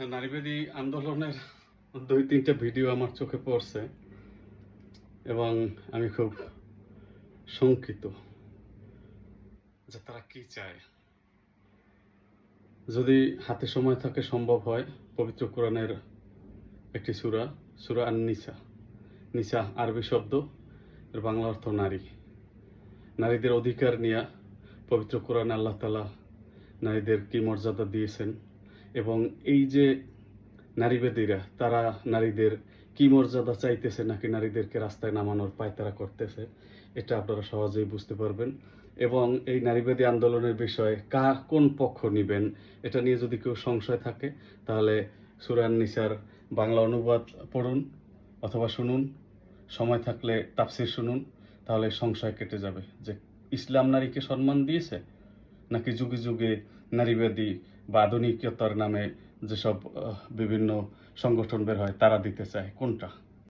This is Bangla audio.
নারীবাদী আন্দোলনের ২-৩টা ভিডিও আমার চোখে পড়ছে এবং আমি খুব শঙ্কিত যে তারা কি চায়। যদি হাতে সময় থাকে সম্ভব হয় পবিত্র কোরআনের একটি সূরা, সূরা আন-নিসা। নিসা আরবি শব্দ, এর বাংলা অর্থ নারী। নারীদের অধিকার নিয়ে পবিত্র কোরআনে আল্লাহ তাআলা নারীদের কি মর্যাদা দিয়েছেন এবং এই যে নারীবাদীরা তারা নারীদের কি মর্যাদা চাইতেছে নাকি নারীদেরকে রাস্তায় নামানোর পায়তারা করতেছে, এটা আপনারা সহজেই বুঝতে পারবেন। এবং এই নারীবাদী আন্দোলনের বিষয়ে কোন পক্ষ নিবেন এটা নিয়ে যদি কেউ সংশয় থাকে তাহলে সূরা আন-নিসার বাংলা অনুবাদ পড়ুন অথবা শুনুন, সময় থাকলে তাফসির শুনুন, তাহলে সংশয় কেটে যাবে যে ইসলাম নারীকে সম্মান দিয়েছে নাকি যুগে যুগে নারীবাদী বা আধুনিকতার নামে যেসব বিভিন্ন সংগঠন বের হয় তারা দিতে চায়, কোনটা।